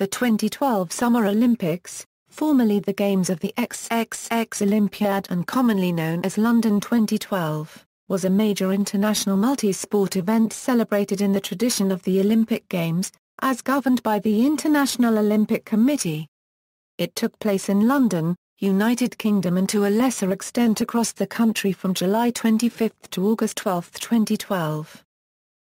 The 2012 Summer Olympics, formerly the Games of the XXX Olympiad and commonly known as London 2012, was a major international multi-sport event celebrated in the tradition of the Olympic Games, as governed by the International Olympic Committee. It took place in London, United Kingdom and to a lesser extent across the country from July 25 to August 12, 2012.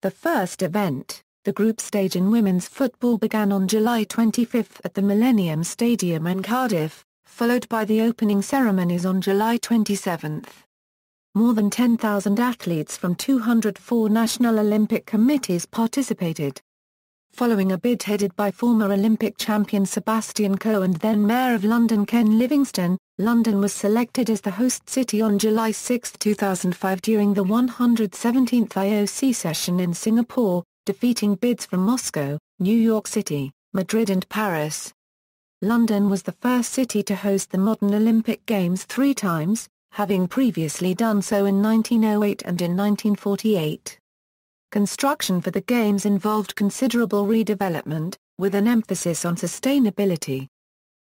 The first event, the group stage in women's football, began on July 25 at the Millennium Stadium in Cardiff, followed by the opening ceremonies on July 27. More than 10,000 athletes from 204 national Olympic committees participated. Following a bid headed by former Olympic champion Sebastian Coe and then Mayor of London Ken Livingstone, London was selected as the host city on July 6, 2005 during the 117th IOC Session in Singapore, defeating bids from Moscow, New York City, Madrid and Paris. London was the first city to host the modern Olympic Games 3 times, having previously done so in 1908 and in 1948. Construction for the Games involved considerable redevelopment, with an emphasis on sustainability.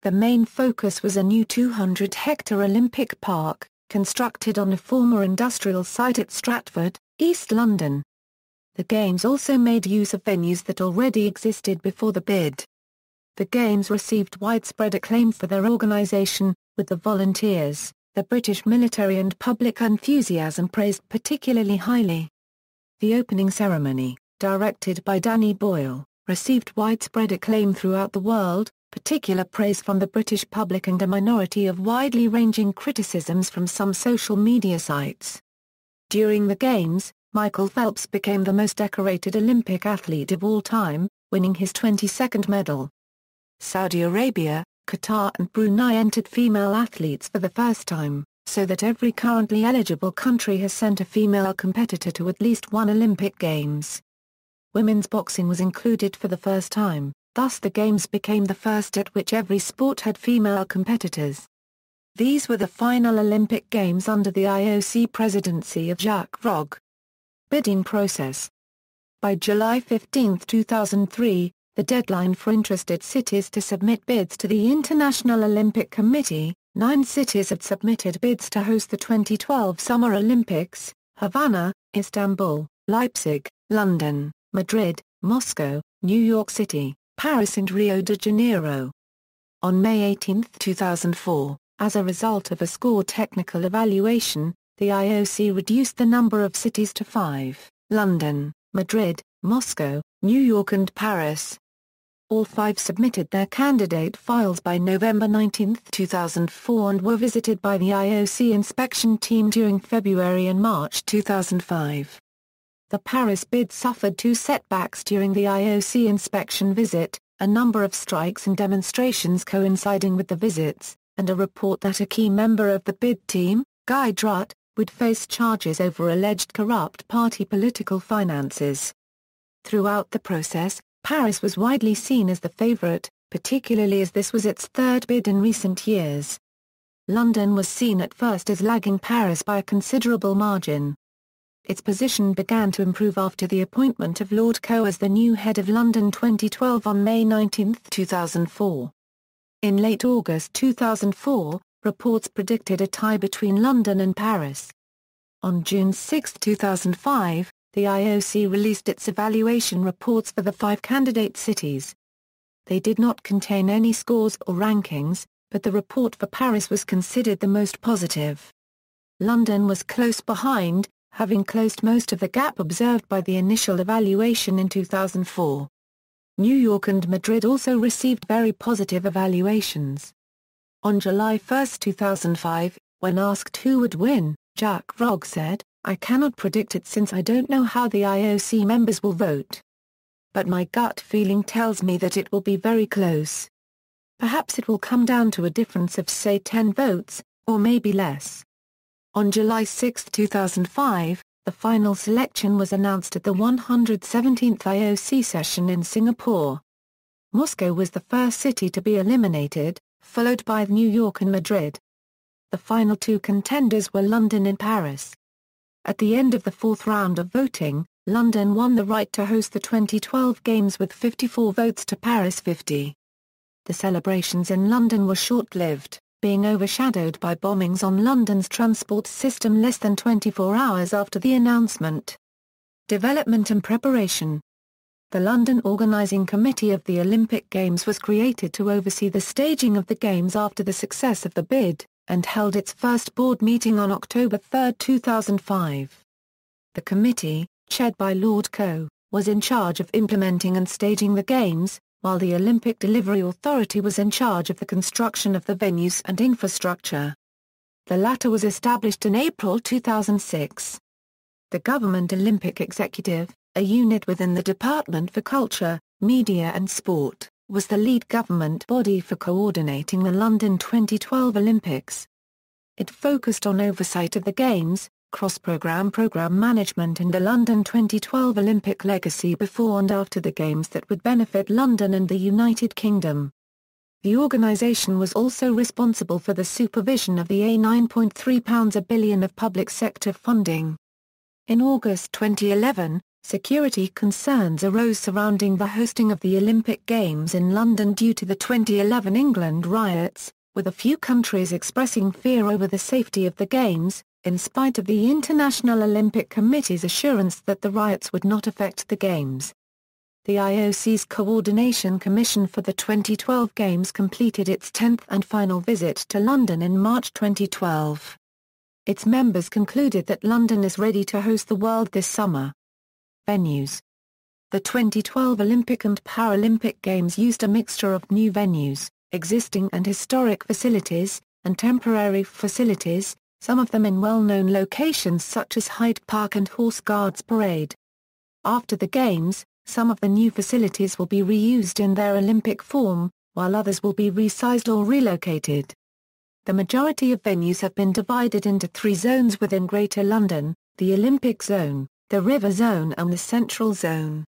The main focus was a new 200-hectare Olympic Park, constructed on a former industrial site at Stratford, East London. The Games also made use of venues that already existed before the bid. The Games received widespread acclaim for their organisation, with the volunteers, the British military and public enthusiasm praised particularly highly. The opening ceremony, directed by Danny Boyle, received widespread acclaim throughout the world, particular praise from the British public and a minority of widely ranging criticisms from some social media sites. During the Games, Michael Phelps became the most decorated Olympic athlete of all time, winning his 22nd medal. Saudi Arabia, Qatar and Brunei entered female athletes for the first time, so that every currently eligible country has sent a female competitor to at least one Olympic Games. Women's boxing was included for the first time, thus the Games became the first at which every sport had female competitors. These were the final Olympic Games under the IOC presidency of Jacques Rogge. Bidding process. By July 15, 2003, the deadline for interested cities to submit bids to the International Olympic Committee, 9 cities had submitted bids to host the 2012 Summer Olympics: Havana, Istanbul, Leipzig, London, Madrid, Moscow, New York City, Paris and Rio de Janeiro. On May 18, 2004, as a result of a score technical evaluation, the IOC reduced the number of cities to 5: London, Madrid, Moscow, New York and Paris. All 5 submitted their candidate files by November 19, 2004 and were visited by the IOC inspection team during February and March 2005. The Paris bid suffered 2 setbacks during the IOC inspection visit, a number of strikes and demonstrations coinciding with the visits, and a report that a key member of the bid team, Guy Drutt, would face charges over alleged corrupt party political finances. Throughout the process, Paris was widely seen as the favourite, particularly as this was its 3rd bid in recent years. London was seen at first as lagging Paris by a considerable margin. Its position began to improve after the appointment of Lord Coe as the new head of London 2012 on May 19, 2004. In late August 2004, reports predicted a tie between London and Paris. On June 6, 2005, the IOC released its evaluation reports for the 5 candidate cities. They did not contain any scores or rankings, but the report for Paris was considered the most positive. London was close behind, having closed most of the gap observed by the initial evaluation in 2004. New York and Madrid also received very positive evaluations. On July 1, 2005, when asked who would win, Jacques Rogge said, "I cannot predict it since I don't know how the IOC members will vote. But my gut feeling tells me that it will be very close. Perhaps it will come down to a difference of say 10 votes, or maybe less." On July 6, 2005, the final selection was announced at the 117th IOC Session in Singapore. Moscow was the first city to be eliminated, followed by New York and Madrid. The final 2 contenders were London and Paris. At the end of the 4th round of voting, London won the right to host the 2012 Games with 54 votes to Paris' 50. The celebrations in London were short-lived, being overshadowed by bombings on London's transport system less than 24 hours after the announcement. Development and preparation. The London Organising Committee of the Olympic Games was created to oversee the staging of the Games after the success of the bid, and held its first board meeting on October 3, 2005. The committee, chaired by Lord Coe, was in charge of implementing and staging the Games, while the Olympic Delivery Authority was in charge of the construction of the venues and infrastructure. The latter was established in April 2006. The Government Olympic Executive, a unit within the Department for Culture, Media and Sport, was the lead government body for coordinating the London 2012 Olympics. It focused on oversight of the Games, cross-programme program management and the London 2012 Olympic legacy before and after the Games that would benefit London and the United Kingdom. The organisation was also responsible for the supervision of the £9.3 billion of public sector funding. In August 2011, security concerns arose surrounding the hosting of the Olympic Games in London due to the 2011 England riots, with a few countries expressing fear over the safety of the Games, in spite of the International Olympic Committee's assurance that the riots would not affect the Games. The IOC's Coordination Commission for the 2012 Games completed its 10th and final visit to London in March 2012. Its members concluded that London is ready to host the World this summer. Venues. The 2012 Olympic and Paralympic Games used a mixture of new venues, existing and historic facilities, and temporary facilities, some of them in well-known locations such as Hyde Park and Horse Guards Parade. After the Games, some of the new facilities will be reused in their Olympic form, while others will be resized or relocated. The majority of venues have been divided into three zones within Greater London: the Olympic Zone, the River Zone and the Central Zone.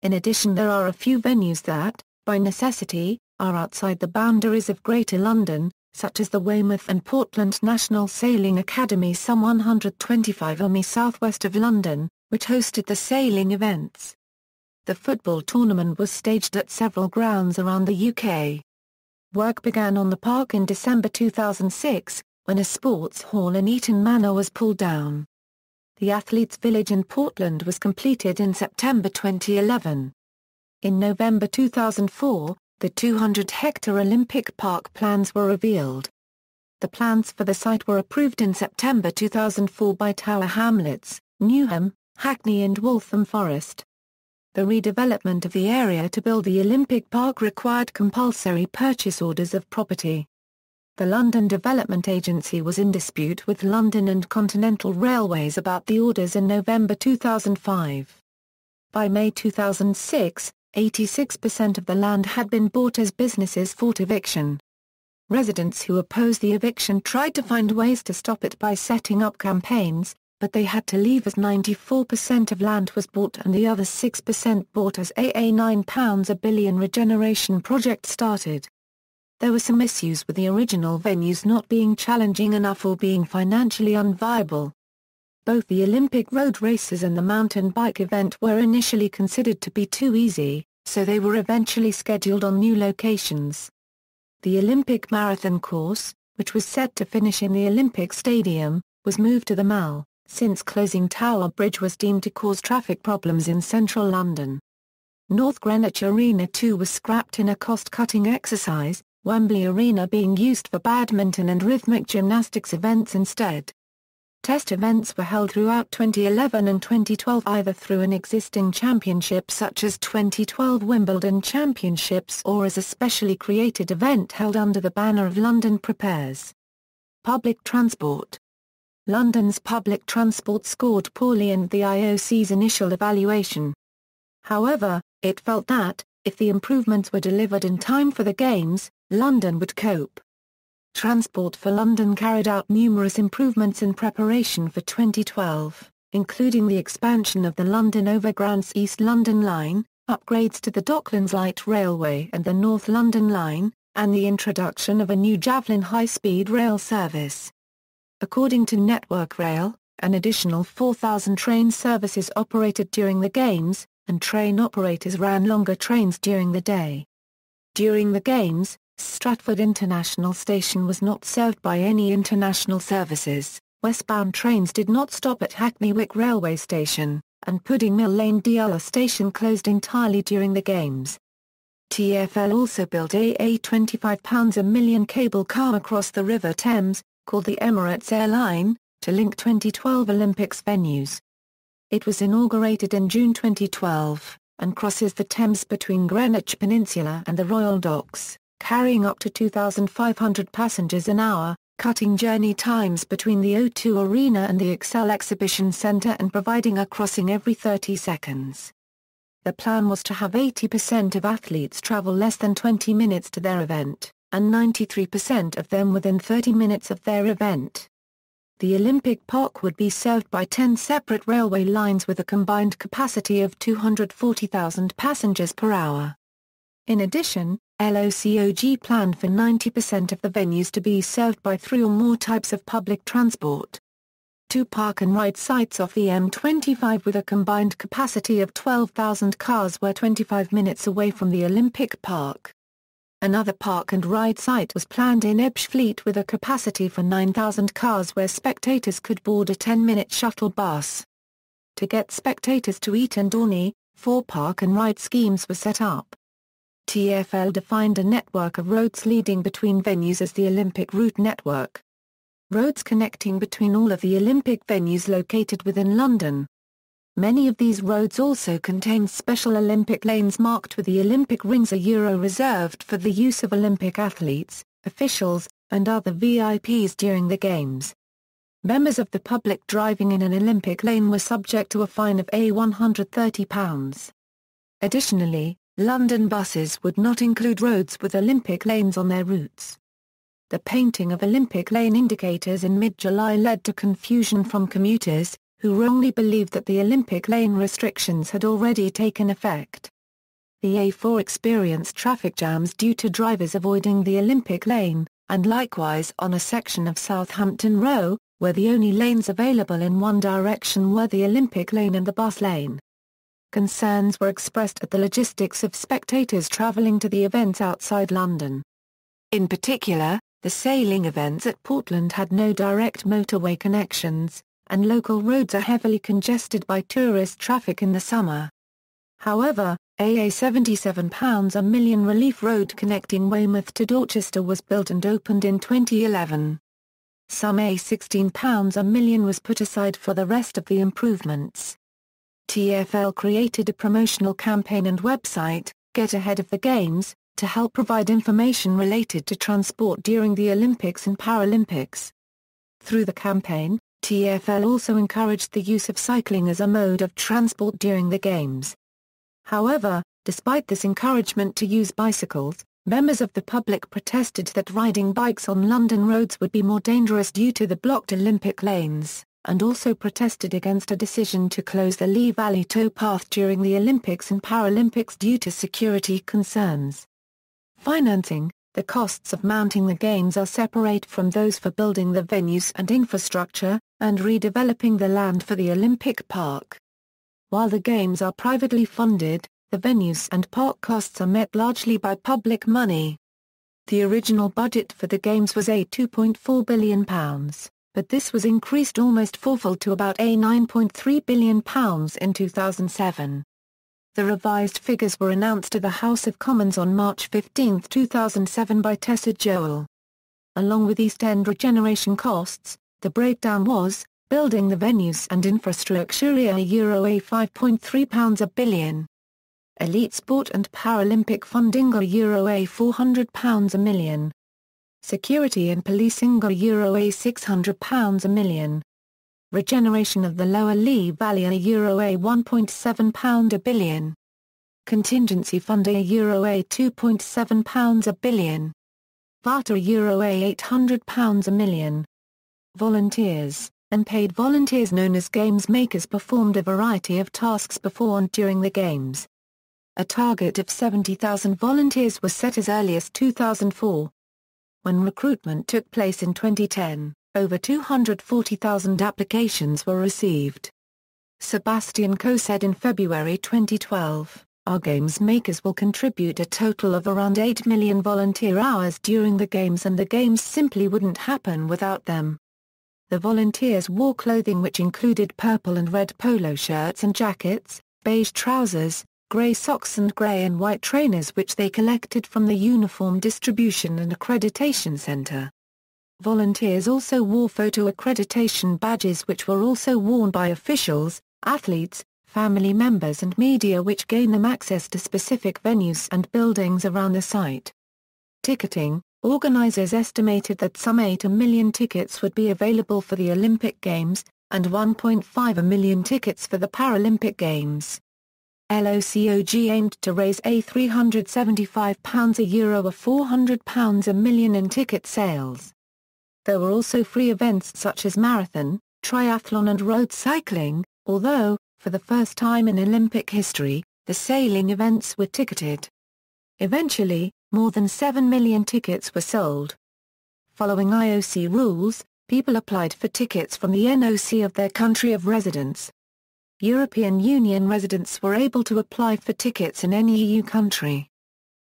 In addition, there are a few venues that, by necessity, are outside the boundaries of Greater London, such as the Weymouth and Portland National Sailing Academy some 125 mi southwest of London, which hosted the sailing events. The football tournament was staged at several grounds around the UK. Work began on the park in December 2006, when a sports hall in Eaton Manor was pulled down. The Athletes' Village in Portland was completed in September 2011. In November 2004, the 200-hectare Olympic Park plans were revealed. The plans for the site were approved in September 2004 by Tower Hamlets, Newham, Hackney and Waltham Forest. The redevelopment of the area to build the Olympic Park required compulsory purchase orders of property. The London Development Agency was in dispute with London and Continental Railways about the orders in November 2005. By May 2006, 86% of the land had been bought as businesses fought eviction. Residents who opposed the eviction tried to find ways to stop it by setting up campaigns, but they had to leave as 94% of land was bought and the other 6% bought as £9 billion regeneration project started. There were some issues with the original venues not being challenging enough or being financially unviable. Both the Olympic road races and the mountain bike event were initially considered to be too easy, so they were eventually scheduled on new locations. The Olympic marathon course, which was set to finish in the Olympic Stadium, was moved to the Mall, since closing Tower Bridge was deemed to cause traffic problems in central London. North Greenwich Arena 2 was scrapped in a cost-cutting exercise, Wembley Arena being used for badminton and rhythmic gymnastics events instead. Test events were held throughout 2011 and 2012 either through an existing championship such as 2012 Wimbledon Championships or as a specially created event held under the banner of London Prepares. Public transport. London's public transport scored poorly in the IOC's initial evaluation. However, it felt that, if the improvements were delivered in time for the Games, London would cope. Transport for London carried out numerous improvements in preparation for 2012, including the expansion of the London Overground's East London Line, upgrades to the Docklands Light Railway and the North London Line, and the introduction of a new Javelin high-speed rail service. According to Network Rail, an additional 4,000 train services operated during the Games, and train operators ran longer trains during the day. During the Games, Stratford International Station was not served by any international services, westbound trains did not stop at Hackney Wick Railway Station, and Pudding Mill Lane Diala Station closed entirely during the Games. TfL also built a £25 a million cable car across the River Thames, called the Emirates Airline, to link 2012 Olympics venues. It was inaugurated in June 2012, and crosses the Thames between Greenwich Peninsula and the Royal Docks, carrying up to 2,500 passengers an hour, cutting journey times between the O2 Arena and the Excel Exhibition Centre and providing a crossing every 30 seconds. The plan was to have 80% of athletes travel less than 20 minutes to their event, and 93% of them within 30 minutes of their event. The Olympic Park would be served by 10 separate railway lines with a combined capacity of 240,000 passengers per hour. In addition, LOCOG planned for 90% of the venues to be served by 3 or more types of public transport. 2 park and ride sites off the M25 with a combined capacity of 12,000 cars were 25 minutes away from the Olympic Park. Another park and ride site was planned in Ebbsfleet with a capacity for 9,000 cars where spectators could board a 10-minute shuttle bus. To get spectators to Eton Dorney, 4 park and ride schemes were set up. TfL defined a network of roads leading between venues as the Olympic Route Network. Roads connecting between all of the Olympic venues located within London. Many of these roads also contain special Olympic lanes marked with the Olympic rings reserved for the use of Olympic athletes, officials, and other VIPs during the Games. Members of the public driving in an Olympic lane were subject to a fine of £130. Additionally, London buses would not include roads with Olympic lanes on their routes. The painting of Olympic lane indicators in mid-July led to confusion from commuters, who wrongly believed that the Olympic lane restrictions had already taken effect. The A4 experienced traffic jams due to drivers avoiding the Olympic lane, and likewise on a section of Southampton Row, where the only lanes available in one direction were the Olympic lane and the bus lane. Concerns were expressed at the logistics of spectators travelling to the events outside London. In particular, the sailing events at Portland had no direct motorway connections, and local roads are heavily congested by tourist traffic in the summer. However, a £77 a million relief road connecting Weymouth to Dorchester was built and opened in 2011. Some £16 a million was put aside for the rest of the improvements. TfL created a promotional campaign and website, Get Ahead of the Games, to help provide information related to transport during the Olympics and Paralympics. Through the campaign, TfL also encouraged the use of cycling as a mode of transport during the Games. However, despite this encouragement to use bicycles, members of the public protested that riding bikes on London roads would be more dangerous due to the blocked Olympic lanes, and also protested against a decision to close the Lee Valley towpath during the Olympics and Paralympics due to security concerns. Financing: the costs of mounting the Games are separate from those for building the venues and infrastructure, and redeveloping the land for the Olympic Park. While the Games are privately funded, the venues and park costs are met largely by public money. The original budget for the Games was £2.4 billion, but this was increased almost fourfold to about £9.3 billion in 2007. The revised figures were announced to the House of Commons on March 15, 2007 by Tessa Joel. Along with East End regeneration costs, the breakdown was, building the venues and infrastructure euro £5.3 a billion. Elite sport and Paralympic funding euro £400 a million. Security and policing euro £600 a million. Regeneration of the Lower Lee Valley euro £1.7 a billion. Contingency fund euro £2.7 a billion. VAT euro £800 a million. Volunteers: unpaid volunteers known as games makers performed a variety of tasks before and during the Games. A target of 70,000 volunteers was set as early as 2004. When recruitment took place in 2010, over 240,000 applications were received. Sebastian Coe said in February 2012, Our games makers will contribute a total of around 8 million volunteer hours during the games, and the games simply wouldn't happen without them. The volunteers wore clothing which included purple and red polo shirts and jackets, beige trousers, grey socks and grey and white trainers which they collected from the Uniform Distribution and Accreditation Centre. Volunteers also wore photo accreditation badges which were also worn by officials, athletes, family members and media, which gain them access to specific venues and buildings around the site. Ticketing: organizers estimated that some 8 million tickets would be available for the Olympic Games, and 1.5 million tickets for the Paralympic Games. LOCOG aimed to raise £375 a euro or £400 a million in ticket sales. There were also free events such as marathon, triathlon and road cycling, although, for the first time in Olympic history, the sailing events were ticketed. Eventually, more than 7 million tickets were sold. Following IOC rules, people applied for tickets from the NOC of their country of residence. European Union residents were able to apply for tickets in any EU country.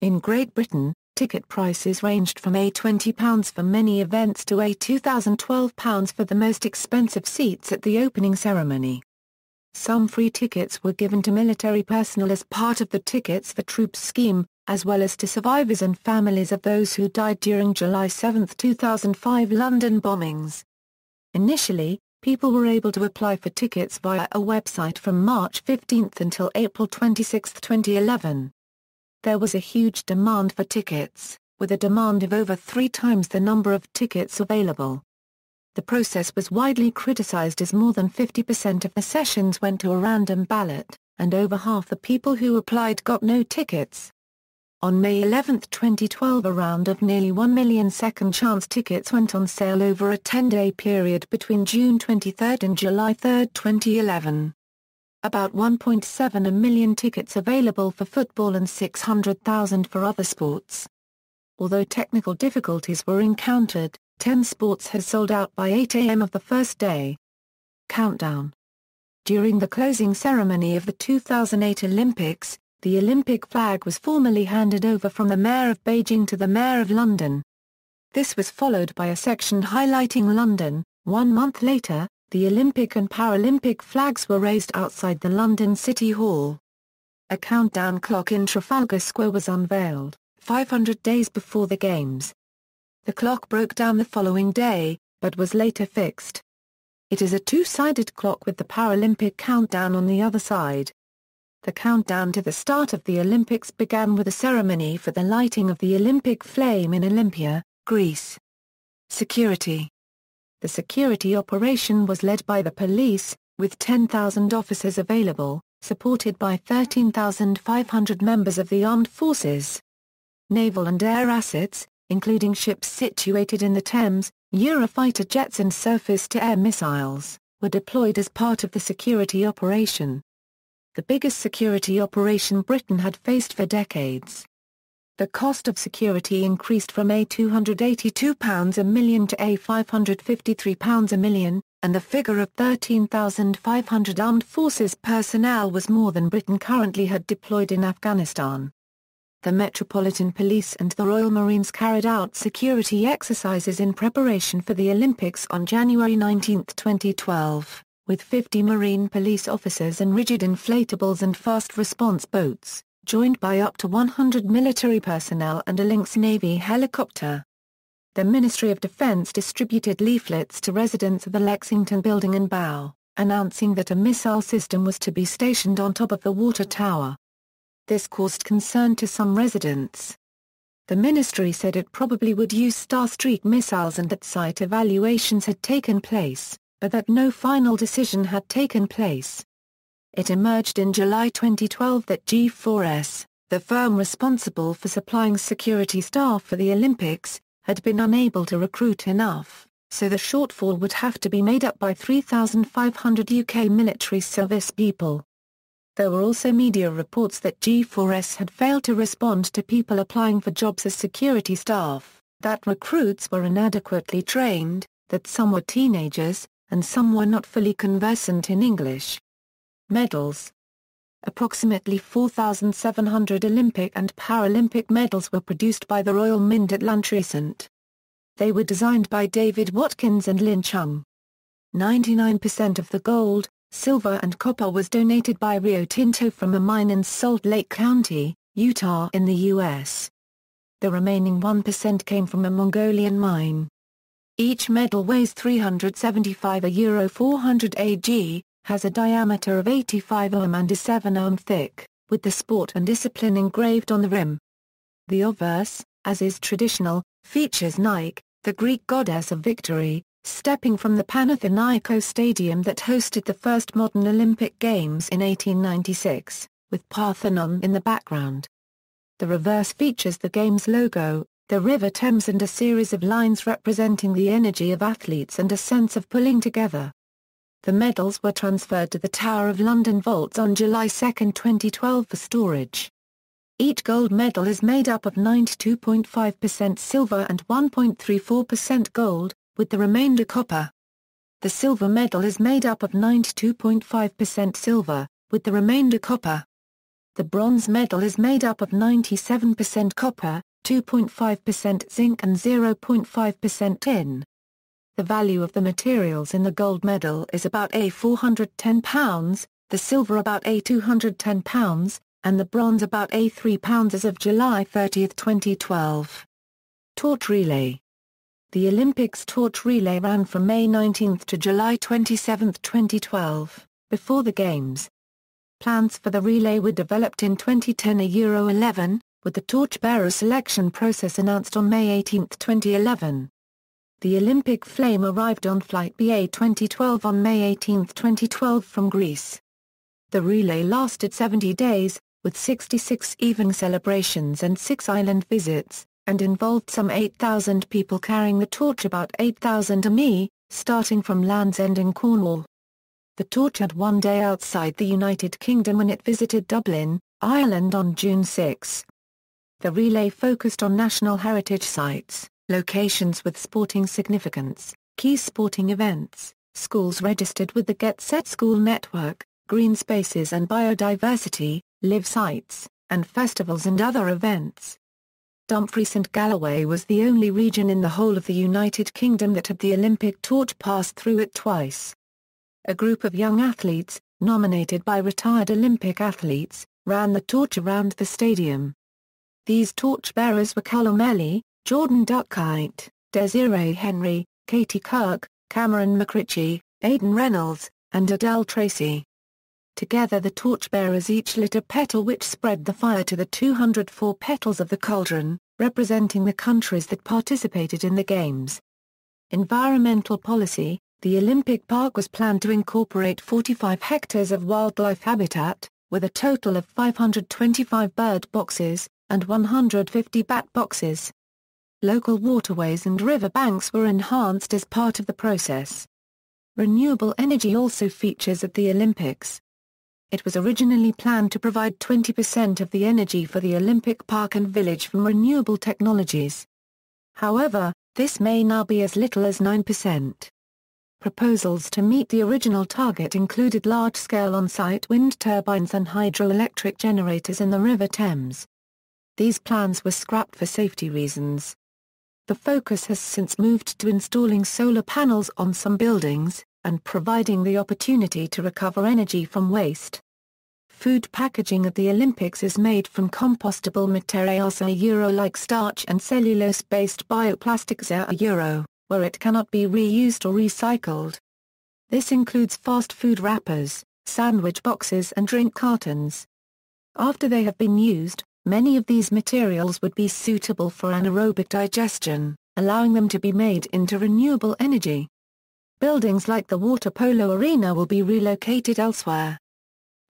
In Great Britain, ticket prices ranged from £20 for many events to £2,012 for the most expensive seats at the opening ceremony. Some free tickets were given to military personnel as part of the Tickets for Troops scheme, as well as to survivors and families of those who died during July 7, 2005 London bombings. Initially, people were able to apply for tickets via a website from March 15 until April 26, 2011. There was a huge demand for tickets, with a demand of over 3 times the number of tickets available. The process was widely criticized as more than 50% of the sessions went to a random ballot, and over half the people who applied got no tickets. On May 11, 2012, a round of nearly 1 million second chance tickets went on sale over a 10-day period between June 23 and July 3, 2011. About 1.7 million tickets available for football and 600,000 for other sports. Although technical difficulties were encountered, 10 sports had sold out by 8 a.m. of the first day. Countdown. During the closing ceremony of the 2008 Olympics, the Olympic flag was formally handed over from the Mayor of Beijing to the Mayor of London. This was followed by a section highlighting London. 1 month later, the Olympic and Paralympic flags were raised outside the London City Hall. A countdown clock in Trafalgar Square was unveiled, 500 days before the Games. The clock broke down the following day, but was later fixed. It is a 2-sided clock with the Paralympic countdown on the other side. The countdown to the start of the Olympics began with a ceremony for the lighting of the Olympic flame in Olympia, Greece. Security. The security operation was led by the police, with 10,000 officers available, supported by 13,500 members of the armed forces. Naval and air assets, including ships situated in the Thames, Eurofighter jets and surface-to-air missiles, were deployed as part of the security operation. The biggest security operation Britain had faced for decades. The cost of security increased from £282 a million to £553 a million, and the figure of 13,500 armed forces personnel was more than Britain currently had deployed in Afghanistan. The Metropolitan Police and the Royal Marines carried out security exercises in preparation for the Olympics on January 19, 2012, with 50 Marine police officers and rigid inflatables and fast response boats, joined by up to 100 military personnel and a Lynx Navy helicopter. The Ministry of Defence distributed leaflets to residents of the Lexington Building in Bow, announcing that a missile system was to be stationed on top of the water tower. This caused concern to some residents. The ministry said it probably would use Starstreak missiles and that site evaluations had taken place, but that no final decision had taken place. It emerged in July 2012 that G4S, the firm responsible for supplying security staff for the Olympics, had been unable to recruit enough, so the shortfall would have to be made up by 3,500 UK military service people. There were also media reports that G4S had failed to respond to people applying for jobs as security staff, that recruits were inadequately trained, that some were teenagers, and some were not fully conversant in English. Medals. Approximately 4,700 Olympic and Paralympic medals were produced by the Royal Mint at Launceston. They were designed by David Watkins and Lin Chung. 99% of the gold, silver and copper was donated by Rio Tinto from a mine in Salt Lake County, Utah in the U.S. The remaining 1% came from a Mongolian mine. Each medal weighs 375 euro 400 ag, has a diameter of 85 mm and is 7 mm thick, with the sport and discipline engraved on the rim. The obverse, as is traditional, features Nike, the Greek goddess of victory, stepping from the Panathinaiko Stadium that hosted the first modern Olympic Games in 1896, with Parthenon in the background. The reverse features the Games logo, the River Thames and a series of lines representing the energy of athletes and a sense of pulling together. The medals were transferred to the Tower of London Vaults on July 2, 2012 for storage. Each gold medal is made up of 92.5% silver and 1.34% gold, with the remainder copper. The silver medal is made up of 92.5% silver, with the remainder copper. The bronze medal is made up of 97% copper, 2.5% zinc and 0.5% tin. The value of the materials in the gold medal is about £410, the silver about £210, and the bronze about £3 as of July 30, 2012. Torch Relay. The Olympics torch relay ran from May 19 to July 27, 2012, before the Games. Plans for the relay were developed in 2010 Euro 11, with the torchbearer selection process announced on May 18, 2011. The Olympic flame arrived on Flight BA 2012 on May 18, 2012 from Greece. The relay lasted 70 days, with 66 evening celebrations and 6 island visits, and involved some 8,000 people carrying the torch, about 8,000 me, starting from Land's End in Cornwall. The torch had one day outside the United Kingdom when it visited Dublin, Ireland on June 6. The relay focused on national heritage sites, locations with sporting significance, key sporting events, schools registered with the Get Set School Network, green spaces and biodiversity, live sites, and festivals and other events. Dumfries and Galloway was the only region in the whole of the United Kingdom that had the Olympic torch pass through it twice. A group of young athletes, nominated by retired Olympic athletes, ran the torch around the stadium. These torchbearers were Callum Ellie, Jordan Duckheit, Desiree Henry, Katie Kirk, Cameron McRitchie, Aidan Reynolds, and Adele Tracy. Together the torchbearers each lit a petal which spread the fire to the 204 petals of the cauldron, representing the countries that participated in the Games. Environmental policy. The Olympic Park was planned to incorporate 45 hectares of wildlife habitat, with a total of 525 bird boxes, and 150 bat boxes. Local waterways and river banks were enhanced as part of the process. Renewable energy also features at the Olympics. It was originally planned to provide 20% of the energy for the Olympic Park and Village from renewable technologies. However, this may now be as little as 9%. Proposals to meet the original target included large-scale on-site wind turbines and hydroelectric generators in the River Thames. These plans were scrapped for safety reasons. The focus has since moved to installing solar panels on some buildings, and providing the opportunity to recover energy from waste. Food packaging at the Olympics is made from compostable materials like starch and cellulose-based bioplastics where it cannot be reused or recycled. This includes fast food wrappers, sandwich boxes and drink cartons. After they have been used, many of these materials would be suitable for anaerobic digestion, allowing them to be made into renewable energy. Buildings like the water polo arena will be relocated elsewhere.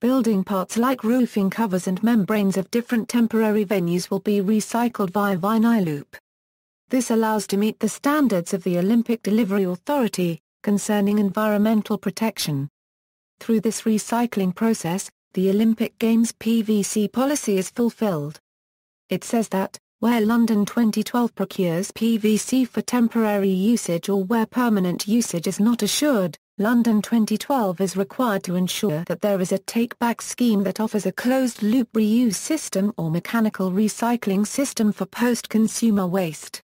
Building parts like roofing covers and membranes of different temporary venues will be recycled via vinyl loop. This allows to meet the standards of the Olympic Delivery Authority, concerning environmental protection. Through this recycling process, the Olympic Games PVC policy is fulfilled. It says that, where London 2012 procures PVC for temporary usage or where permanent usage is not assured, London 2012 is required to ensure that there is a take-back scheme that offers a closed-loop reuse system or mechanical recycling system for post-consumer waste.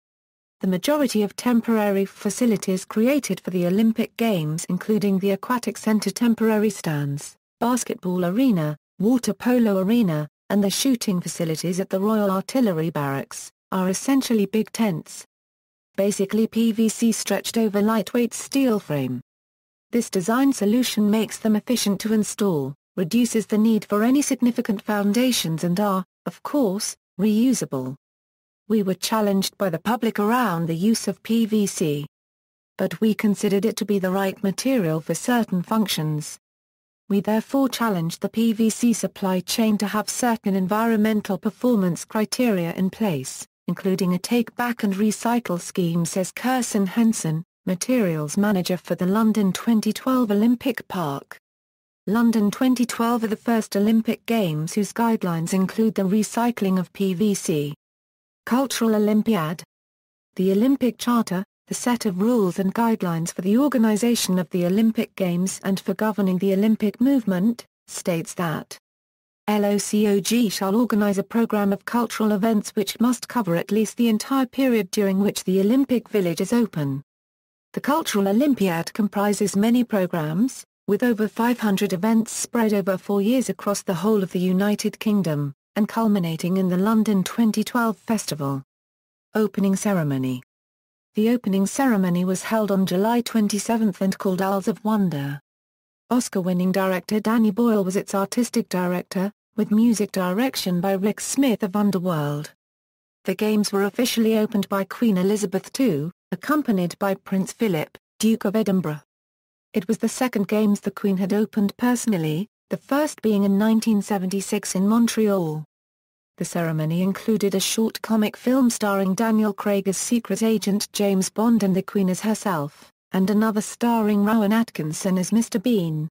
The majority of temporary facilities created for the Olympic Games, including the Aquatic Centre temporary stands, basketball arena, water polo arena, and the shooting facilities at the Royal Artillery Barracks, are essentially big tents. Basically PVC stretched over lightweight steel frame. This design solution makes them efficient to install, reduces the need for any significant foundations and are, of course, reusable. We were challenged by the public around the use of PVC. But we considered it to be the right material for certain functions. We therefore challenged the PVC supply chain to have certain environmental performance criteria in place, including a take-back and recycle scheme, says Kirsten Henson, Materials Manager for the London 2012 Olympic Park. London 2012 are the first Olympic Games whose guidelines include the recycling of PVC. Cultural Olympiad. The Olympic Charter, the set of rules and guidelines for the organisation of the Olympic Games and for governing the Olympic movement, states that LOCOG shall organise a programme of cultural events which must cover at least the entire period during which the Olympic Village is open. The Cultural Olympiad comprises many programmes, with over 500 events spread over 4 years across the whole of the United Kingdom, and culminating in the London 2012 Festival. Opening Ceremony. The opening ceremony was held on July 27 and called Isles of Wonder. Oscar-winning director Danny Boyle was its artistic director, with music direction by Rick Smith of Underworld. The Games were officially opened by Queen Elizabeth II, accompanied by Prince Philip, Duke of Edinburgh. It was the second Games the Queen had opened personally, the first being in 1976 in Montreal. The ceremony included a short comic film starring Daniel Craig as secret agent James Bond and the Queen as herself, and another starring Rowan Atkinson as Mr. Bean.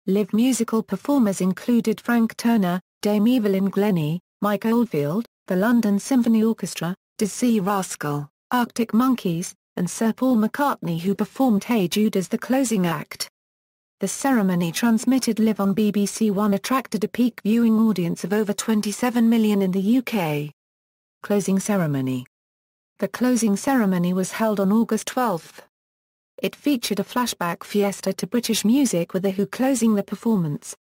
Live musical performers included Frank Turner, Dame Evelyn Glennie, Mike Oldfield, the London Symphony Orchestra, Dizzy Rascal, Arctic Monkeys, and Sir Paul McCartney, who performed Hey Jude as the closing act. The ceremony, transmitted live on BBC One, attracted a peak viewing audience of over 27 million in the UK. Closing Ceremony. The closing ceremony was held on August 12. It featured a flashback fiesta to British music with The Who closing the performance.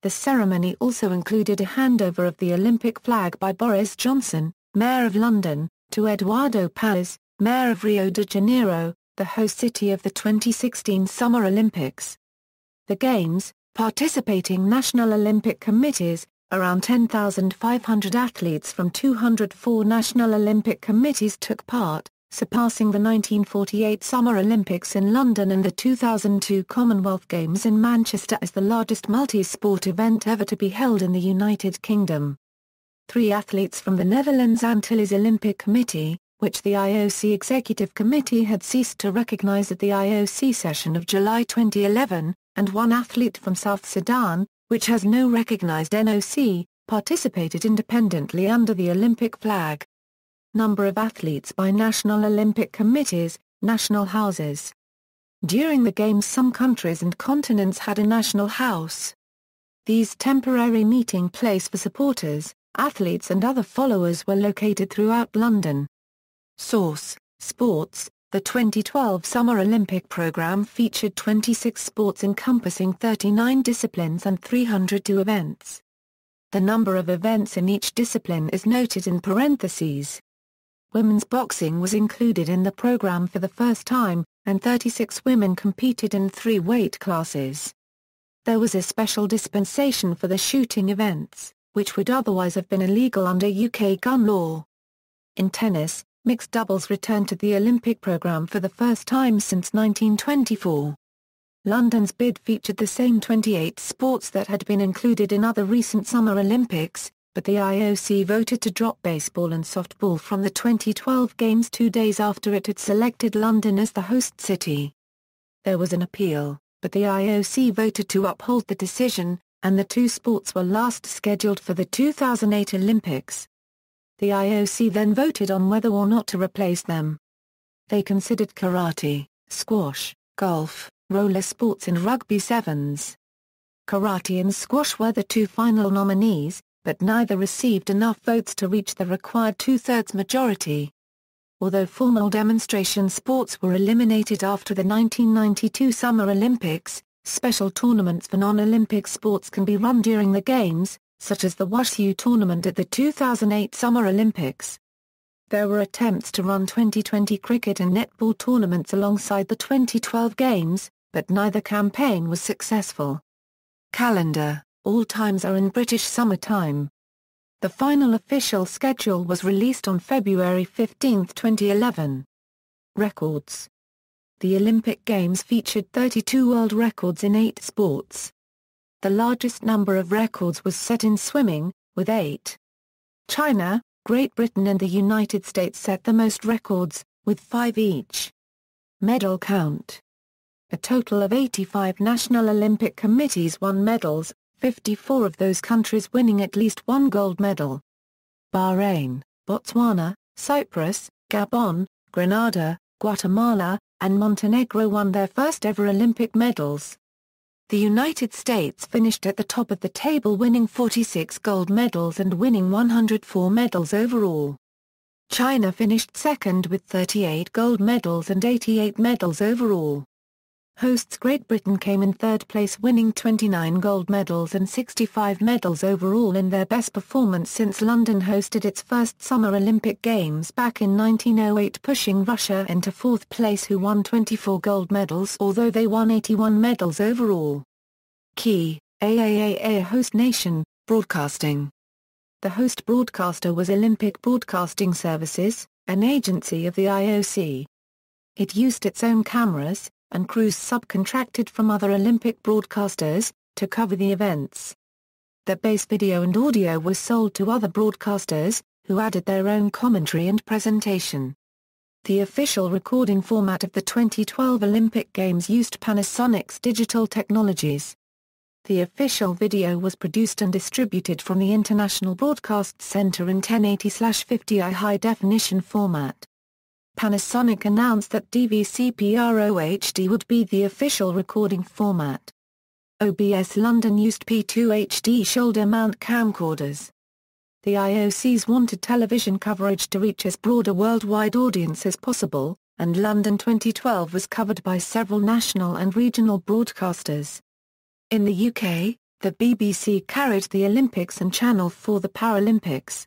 The ceremony also included a handover of the Olympic flag by Boris Johnson, Mayor of London, to Eduardo Paes, Mayor of Rio de Janeiro, the host city of the 2016 Summer Olympics. The Games, participating national Olympic committees, around 10,500 athletes from 204 national Olympic committees took part, surpassing the 1948 Summer Olympics in London and the 2002 Commonwealth Games in Manchester as the largest multi-sport event ever to be held in the United Kingdom. 3 athletes from the Netherlands Antilles Olympic Committee, which the IOC Executive Committee had ceased to recognise at the IOC Session of July 2011, and 1 athlete from South Sudan, which has no recognised NOC, participated independently under the Olympic flag. Number of athletes by national Olympic committees, national houses. During the Games, some countries and continents had a national house. These temporary meeting place for supporters, athletes and other followers were located throughout London. Source: Sports. The 2012 Summer Olympic program featured 26 sports encompassing 39 disciplines and 302 events. The number of events in each discipline is noted in parentheses. Women's boxing was included in the program for the first time, and 36 women competed in 3 weight classes. There was a special dispensation for the shooting events, which would otherwise have been illegal under UK gun law. In tennis, mixed doubles returned to the Olympic program for the first time since 1924. London's bid featured the same 28 sports that had been included in other recent Summer Olympics, but the IOC voted to drop baseball and softball from the 2012 Games 2 days after it had selected London as the host city. There was an appeal, but the IOC voted to uphold the decision, and the 2 sports were last scheduled for the 2008 Olympics. The IOC then voted on whether or not to replace them. They considered karate, squash, golf, roller sports and rugby sevens. Karate and squash were the two final nominees, but neither received enough votes to reach the required two-thirds majority. Although formal demonstration sports were eliminated after the 1992 Summer Olympics, special tournaments for non-Olympic sports can be run during the Games, such as the Wushu tournament at the 2008 Summer Olympics. There were attempts to run 2020 cricket and netball tournaments alongside the 2012 Games, but neither campaign was successful. Calendar: all times are in British Summer Time. The final official schedule was released on February 15, 2011. Records: the Olympic Games featured 32 world records in 8 sports. The largest number of records was set in swimming, with 8. China, Great Britain and the United States set the most records, with 5 each. Medal count: a total of 85 National Olympic Committees won medals, 54 of those countries winning at least one gold medal. Bahrain, Botswana, Cyprus, Gabon, Grenada, Guatemala, and Montenegro won their first ever Olympic medals. The United States finished at the top of the table, winning 46 gold medals and winning 104 medals overall. China finished second with 38 gold medals and 88 medals overall. Hosts Great Britain came in third place, winning 29 gold medals and 65 medals overall, in their best performance since London hosted its first Summer Olympic Games back in 1908, pushing Russia into fourth place, who won 24 gold medals although they won 81 medals overall. Key: AAAA host nation, broadcasting. The host broadcaster was Olympic Broadcasting Services, an agency of the IOC. It used its own cameras, and crews subcontracted from other Olympic broadcasters, to cover the events. The base video and audio was sold to other broadcasters, who added their own commentary and presentation. The official recording format of the 2012 Olympic Games used Panasonic's digital technologies. The official video was produced and distributed from the International Broadcast Centre in 1080/50i high-definition format. Panasonic announced that DVC-Pro HD would be the official recording format. OBS London used P2 HD shoulder mount camcorders. The IOCs wanted television coverage to reach as broad a worldwide audience as possible, and London 2012 was covered by several national and regional broadcasters. In the UK, the BBC carried the Olympics and Channel 4 the Paralympics.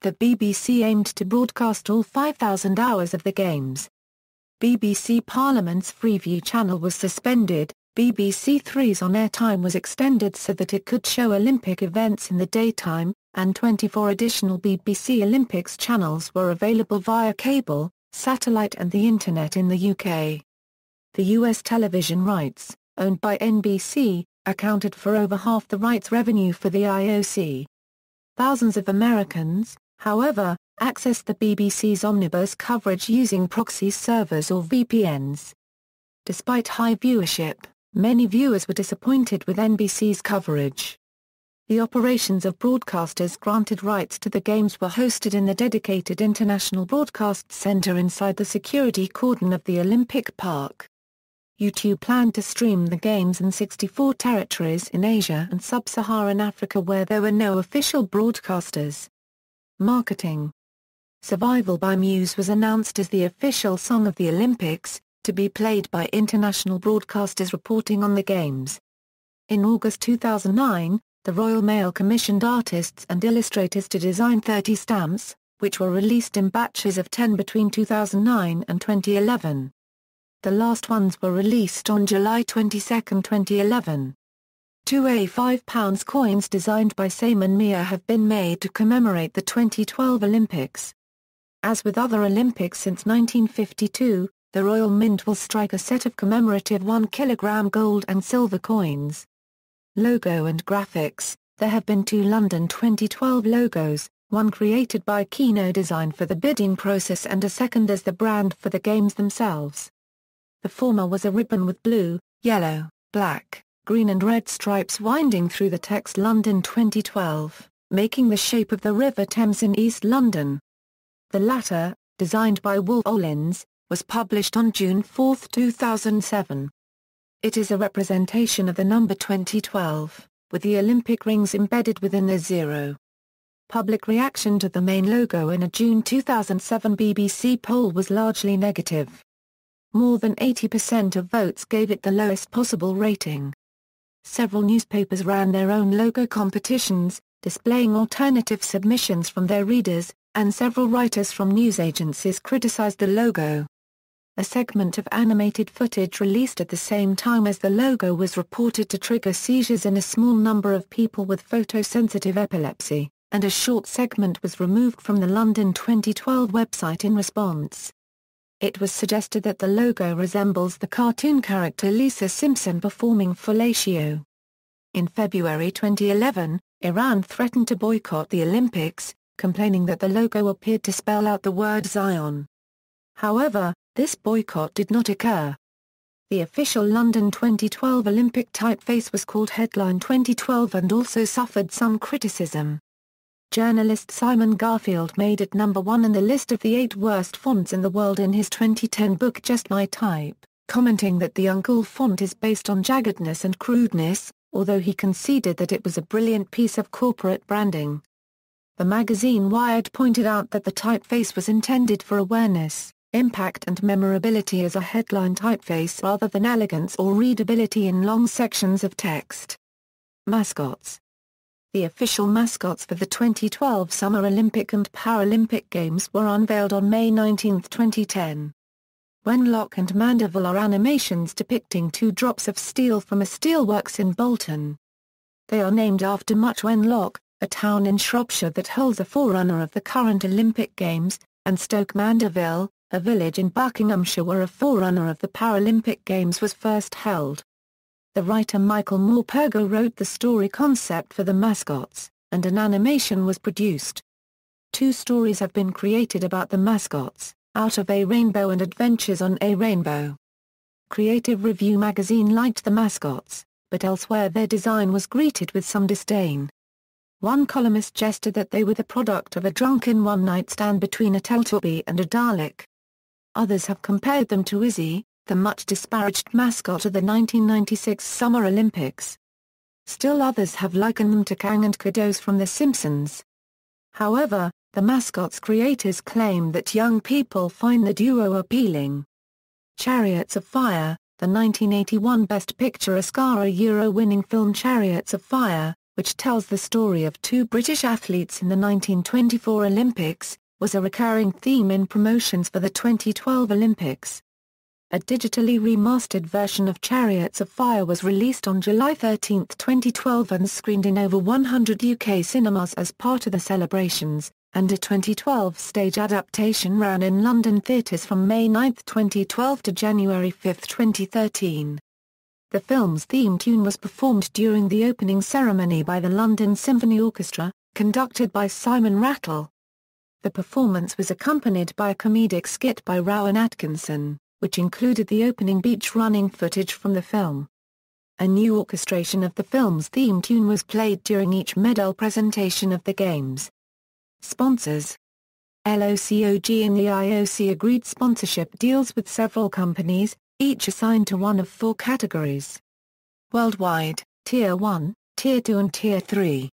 The BBC aimed to broadcast all 5,000 hours of the Games. BBC Parliament's Freeview channel was suspended, BBC Three's on-air time was extended so that it could show Olympic events in the daytime, and 24 additional BBC Olympics channels were available via cable, satellite and the Internet in the UK. The US television rights, owned by NBC, accounted for over half the rights revenue for the IOC. Thousands of Americans, however, accessed the BBC's omnibus coverage using proxy servers or VPNs. Despite high viewership, many viewers were disappointed with NBC's coverage. The operations of broadcasters granted rights to the Games were hosted in the dedicated International Broadcast Centre inside the security cordon of the Olympic Park. YouTube planned to stream the Games in 64 territories in Asia and Sub-Saharan Africa where there were no official broadcasters. Marketing. Survival by Muse was announced as the official song of the Olympics, to be played by international broadcasters reporting on the Games. In August 2009, the Royal Mail commissioned artists and illustrators to design 30 stamps, which were released in batches of 10 between 2009 and 2011. The last ones were released on July 22, 2011. 2 £5 coins designed by Simon Mia have been made to commemorate the 2012 Olympics. As with other Olympics since 1952, the Royal Mint will strike a set of commemorative 1 kilogram gold and silver coins. Logo and graphics. There have been 2 London 2012 logos, one created by Kino Design for the bidding process and a second as the brand for the Games themselves. The former was a ribbon with blue, yellow, black, green and red stripes winding through the text London 2012, making the shape of the River Thames in East London. The latter, designed by Wolf Olins, was published on June 4, 2007. It is a representation of the number 2012, with the Olympic rings embedded within the zero. Public reaction to the main logo in a June 2007 BBC poll was largely negative. More than 80% of votes gave it the lowest possible rating. Several newspapers ran their own logo competitions, displaying alternative submissions from their readers, and several writers from news agencies criticized the logo. A segment of animated footage released at the same time as the logo was reported to trigger seizures in a small number of people with photosensitive epilepsy, and a short segment was removed from the London 2012 website in response. It was suggested that the logo resembles the cartoon character Lisa Simpson performing fellatio. In February 2011, Iran threatened to boycott the Olympics, complaining that the logo appeared to spell out the word Zion. However, this boycott did not occur. The official London 2012 Olympic typeface was called Headline 2012 and also suffered some criticism. Journalist Simon Garfield made it number 1 in the list of the 8 worst fonts in the world in his 2010 book Just My Type, commenting that the uncool font is based on jaggedness and crudeness, although he conceded that it was a brilliant piece of corporate branding. The magazine Wired pointed out that the typeface was intended for awareness, impact and memorability as a headline typeface rather than elegance or readability in long sections of text. Mascots. The official mascots for the 2012 Summer Olympic and Paralympic Games were unveiled on May 19, 2010. Wenlock and Mandeville are animations depicting 2 drops of steel from a steelworks in Bolton. They are named after Much Wenlock, a town in Shropshire that holds a forerunner of the current Olympic Games, and Stoke Mandeville, a village in Buckinghamshire where a forerunner of the Paralympic Games was first held. The writer Michael Morpurgo wrote the story concept for the mascots, and an animation was produced. 2 stories have been created about the mascots, Out of a Rainbow and Adventures on a Rainbow. Creative Review magazine liked the mascots, but elsewhere their design was greeted with some disdain. One columnist jested that they were the product of a drunken one-night stand between a Teletubby and a Dalek. Others have compared them to Izzy, the much-disparaged mascot of the 1996 Summer Olympics. Still others have likened them to Kang and Kados from The Simpsons. However, the mascot's creators claim that young people find the duo appealing. Chariots of Fire, the 1981 Best Picture Oscar Euro-winning film Chariots of Fire, which tells the story of 2 British athletes in the 1924 Olympics, was a recurring theme in promotions for the 2012 Olympics. A digitally remastered version of Chariots of Fire was released on July 13, 2012 and screened in over 100 UK cinemas as part of the celebrations, and a 2012 stage adaptation ran in London theatres from May 9, 2012 to January 5, 2013. The film's theme tune was performed during the opening ceremony by the London Symphony Orchestra, conducted by Simon Rattle. The performance was accompanied by a comedic skit by Rowan Atkinson, which included the opening beach running footage from the film. A new orchestration of the film's theme tune was played during each medal presentation of the Games. Sponsors. LOCOG and the IOC agreed sponsorship deals with several companies, each assigned to one of 4 categories. Worldwide, Tier 1, Tier 2 and Tier 3.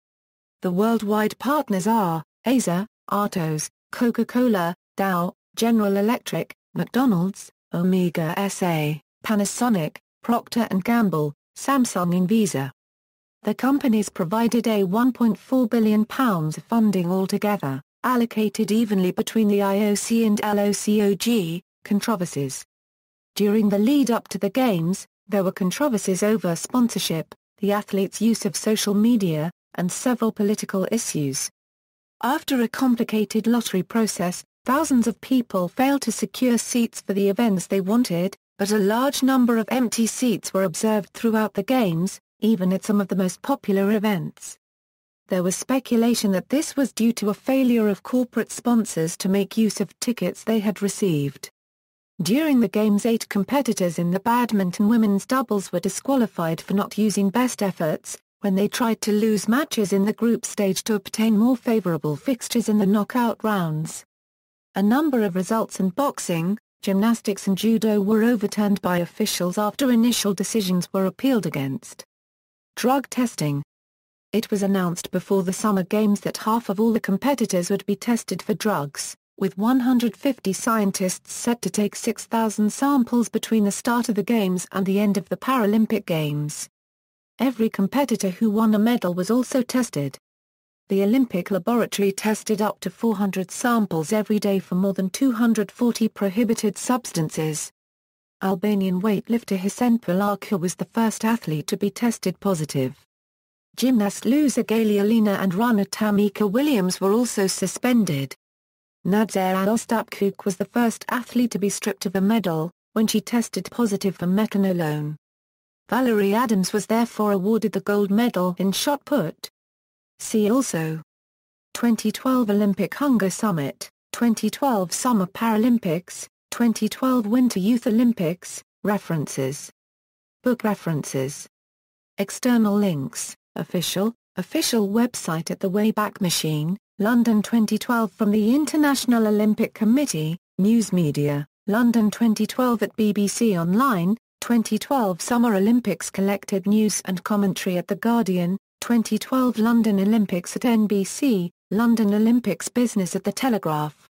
The worldwide partners are, Acer, Artos, Coca-Cola, Dow, General Electric, McDonald's, Omega SA, Panasonic, Procter & Gamble, Samsung and Visa. The companies provided a £1.4 billion of funding altogether, allocated evenly between the IOC and LOCOG. Controversies. During the lead-up to the Games, there were controversies over sponsorship, the athletes' use of social media, and several political issues. After a complicated lottery process, thousands of people failed to secure seats for the events they wanted, but a large number of empty seats were observed throughout the Games, even at some of the most popular events. There was speculation that this was due to a failure of corporate sponsors to make use of tickets they had received. During the Games, 8 competitors in the badminton women's doubles were disqualified for not using best efforts, when they tried to lose matches in the group stage to obtain more favorable fixtures in the knockout rounds. A number of results in boxing, gymnastics and judo were overturned by officials after initial decisions were appealed against. Drug testing. It was announced before the Summer Games that half of all the competitors would be tested for drugs, with 150 scientists set to take 6,000 samples between the start of the Games and the end of the Paralympic Games. Every competitor who won a medal was also tested. The Olympic laboratory tested up to 400 samples every day for more than 240 prohibited substances. Albanian weightlifter Hisen Polaku was the first athlete to be tested positive. Gymnast Luza Galeolina and runner Tamika Williams were also suspended. Nadzera Ostapkuk was the first athlete to be stripped of a medal, when she tested positive for methanolone. Valerie Adams was therefore awarded the gold medal in shot put. See also: 2012 Olympic Hunger Summit, 2012 Summer Paralympics, 2012 Winter Youth Olympics. References. Book references. External links. Official website at the Wayback Machine, London 2012 from the International Olympic Committee. News media, London 2012 at BBC Online, 2012 Summer Olympics collected news and commentary at The Guardian, 2012 London Olympics at NBC, London Olympics business at The Telegraph.